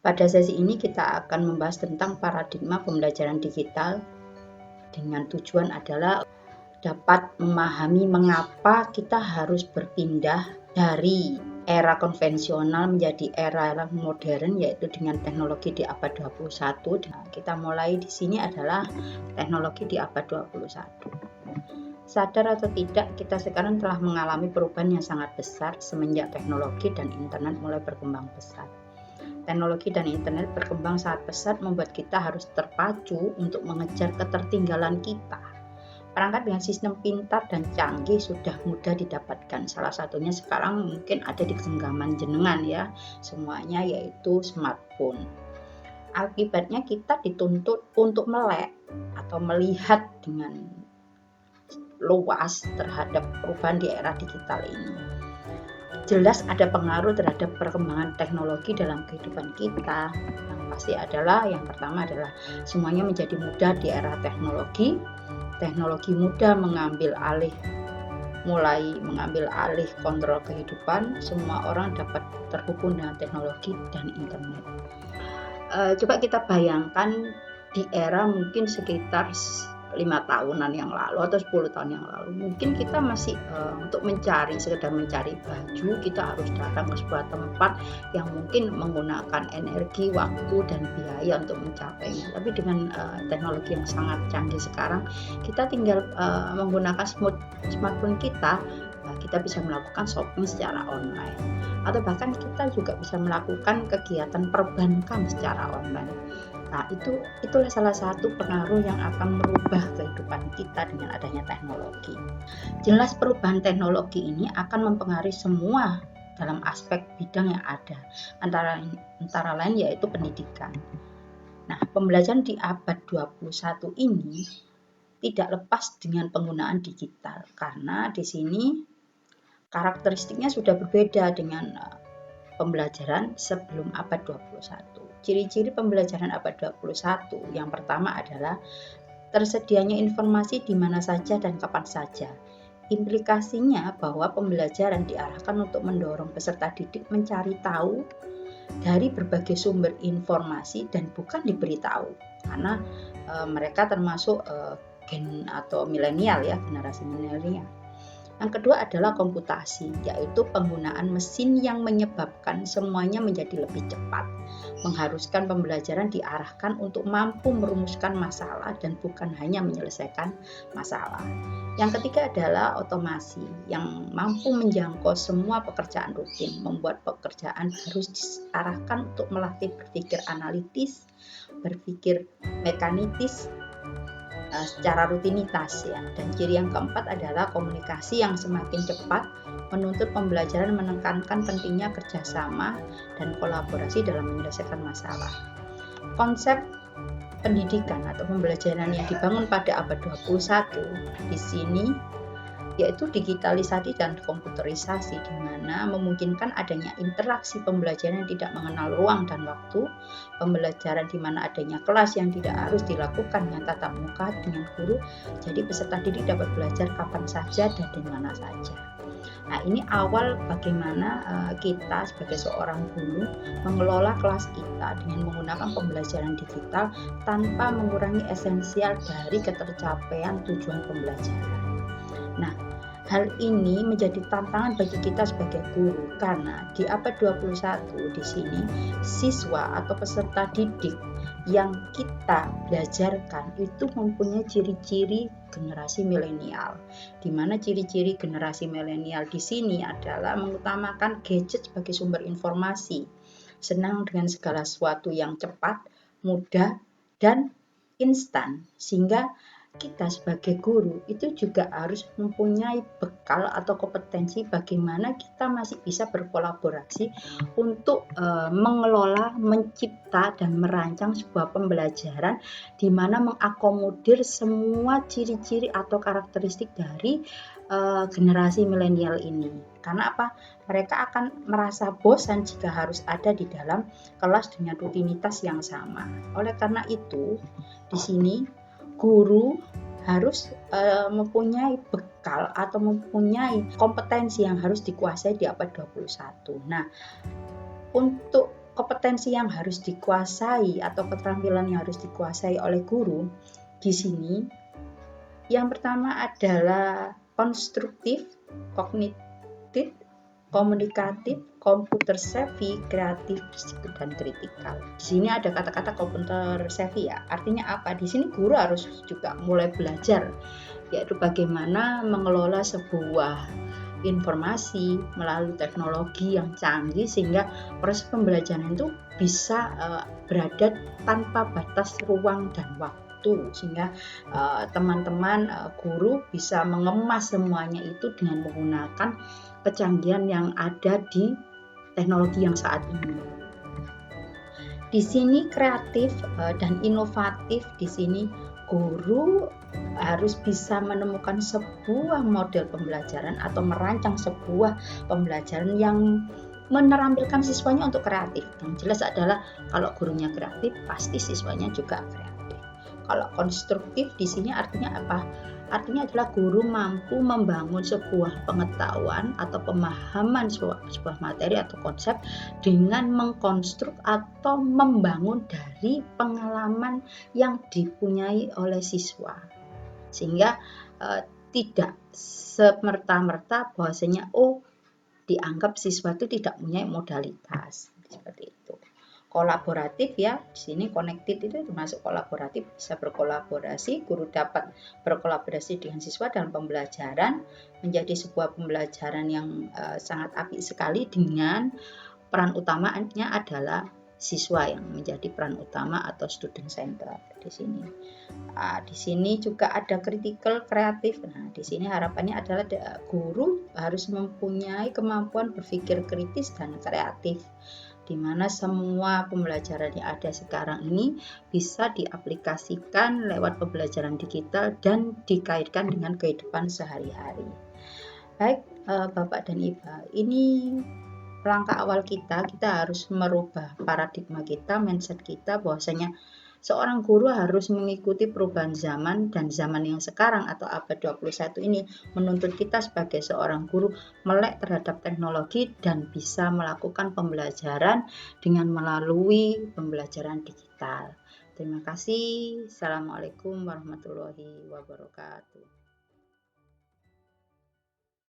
Pada sesi ini kita akan membahas tentang paradigma pembelajaran digital dengan tujuan adalah dapat memahami mengapa kita harus berpindah dari era konvensional menjadi era modern, yaitu dengan teknologi di abad 21. Nah, kita mulai di sini adalah teknologi di abad 21. Sadar atau tidak, kita sekarang telah mengalami perubahan yang sangat besar semenjak teknologi dan internet mulai berkembang pesat. Teknologi dan internet berkembang sangat pesat membuat kita harus terpacu untuk mengejar ketertinggalan kita. Perangkat dengan sistem pintar dan canggih sudah mudah didapatkan. Salah satunya sekarang mungkin ada di genggaman jenengan ya, semuanya yaitu smartphone. Akibatnya kita dituntut untuk melek atau melihat dengan luas terhadap perubahan di era digital ini. Jelas ada pengaruh terhadap perkembangan teknologi dalam kehidupan kita. Yang pasti adalah, yang pertama adalah semuanya menjadi mudah di era teknologi. Teknologi mudah mulai mengambil alih kontrol kehidupan. Semua orang dapat terhubung dengan teknologi dan internet. Coba kita bayangkan di era mungkin sekitar 5 tahunan yang lalu atau 10 tahun yang lalu, mungkin kita masih untuk sekedar mencari baju, kita harus datang ke sebuah tempat yang mungkin menggunakan energi, waktu, dan biaya untuk mencapainya. Tapi dengan teknologi yang sangat canggih sekarang, kita tinggal menggunakan smartphone kita bisa melakukan shopping secara online, atau bahkan kita juga bisa melakukan kegiatan perbankan secara online. Nah, itulah salah satu pengaruh yang akan merubah kehidupan kita dengan adanya teknologi. Jelas perubahan teknologi ini akan mempengaruhi semua dalam aspek bidang yang ada, antara lain yaitu pendidikan. Nah, pembelajaran di abad 21 ini tidak lepas dengan penggunaan digital, karena di sini karakteristiknya sudah berbeda dengan pembelajaran sebelum abad 21. Ciri-ciri pembelajaran abad 21 yang pertama adalah tersedianya informasi di mana saja dan kapan saja. Implikasinya bahwa pembelajaran diarahkan untuk mendorong peserta didik mencari tahu dari berbagai sumber informasi dan bukan diberitahu, karena mereka termasuk gen atau milenial ya, generasi milenial. Yang kedua adalah komputasi, yaitu penggunaan mesin yang menyebabkan semuanya menjadi lebih cepat, mengharuskan pembelajaran diarahkan untuk mampu merumuskan masalah dan bukan hanya menyelesaikan masalah. Yang ketiga adalah otomasi, yang mampu menjangkau semua pekerjaan rutin, membuat pekerjaan harus diarahkan untuk melatih berpikir analitis, berpikir mekanitis, secara rutinitas ya. Dan ciri yang keempat adalah komunikasi yang semakin cepat, menuntut pembelajaran menekankan pentingnya kerjasama dan kolaborasi dalam menyelesaikan masalah. Konsep pendidikan atau pembelajaran yang dibangun pada abad 21 di sini yaitu digitalisasi dan komputerisasi, di mana memungkinkan adanya interaksi pembelajaran yang tidak mengenal ruang dan waktu, pembelajaran di mana adanya kelas yang tidak harus dilakukan dengan tatap muka dengan guru, jadi peserta didik dapat belajar kapan saja dan di mana saja. Nah, ini awal bagaimana kita sebagai seorang guru mengelola kelas kita dengan menggunakan pembelajaran digital tanpa mengurangi esensial dari ketercapaian tujuan pembelajaran. Nah, hal ini menjadi tantangan bagi kita sebagai guru, karena di abad 21 di sini siswa atau peserta didik yang kita belajarkan itu mempunyai ciri-ciri generasi milenial, di mana ciri-ciri generasi milenial di sini adalah mengutamakan gadget sebagai sumber informasi, senang dengan segala sesuatu yang cepat, mudah, dan instan, sehingga kita sebagai guru itu juga harus mempunyai bekal atau kompetensi bagaimana kita masih bisa berkolaborasi untuk mengelola, mencipta, dan merancang sebuah pembelajaran di mana mengakomodir semua ciri-ciri atau karakteristik dari generasi milenial ini. Karena apa? Mereka akan merasa bosan jika harus ada di dalam kelas dengan rutinitas yang sama. Oleh karena itu, di sini guru harus mempunyai bekal atau mempunyai kompetensi yang harus dikuasai di abad 21. Nah, untuk kompetensi yang harus dikuasai atau keterampilan yang harus dikuasai oleh guru di sini, yang pertama adalah konstruktif, kognitif, komunikatif, komputer savvy, kreatif, dan kritikal. Di sini ada kata-kata komputer savvy ya. Artinya apa? Di sini guru harus juga mulai belajar, yaitu bagaimana mengelola sebuah informasi melalui teknologi yang canggih sehingga proses pembelajaran itu bisa berada tanpa batas ruang dan waktu, sehingga teman-teman guru bisa mengemas semuanya itu dengan menggunakan kecanggihan yang ada di teknologi yang saat ini. Di sini kreatif dan inovatif, di sini guru harus bisa menemukan sebuah model pembelajaran atau merancang sebuah pembelajaran yang menerampilkan siswanya untuk kreatif. Yang jelas adalah kalau gurunya kreatif, pasti siswanya juga kreatif. Kalau konstruktif di sini artinya apa? Artinya adalah guru mampu membangun sebuah pengetahuan atau pemahaman sebuah materi atau konsep dengan mengkonstruk atau membangun dari pengalaman yang dipunyai oleh siswa, sehingga tidak semerta-merta bahwasanya dianggap siswa itu tidak punya modalitas seperti itu. Kolaboratif ya, di sini connected itu termasuk kolaboratif, bisa berkolaborasi, guru dapat berkolaborasi dengan siswa dalam pembelajaran menjadi sebuah pembelajaran yang sangat apik sekali, dengan peran utamanya adalah siswa yang menjadi peran utama atau student center di sini. Di sini juga ada critical kreatif. Nah, di sini harapannya adalah guru harus mempunyai kemampuan berpikir kritis dan kreatif, di mana semua pembelajaran yang ada sekarang ini bisa diaplikasikan lewat pembelajaran digital dan dikaitkan dengan kehidupan sehari-hari. Baik, Bapak dan Ibu, ini langkah awal kita harus merubah paradigma kita, mindset kita, bahwasanya seorang guru harus mengikuti perubahan zaman, dan zaman yang sekarang atau abad 21 ini menuntut kita sebagai seorang guru melek terhadap teknologi dan bisa melakukan pembelajaran dengan melalui pembelajaran digital. Terima kasih. Assalamualaikum warahmatullahi wabarakatuh.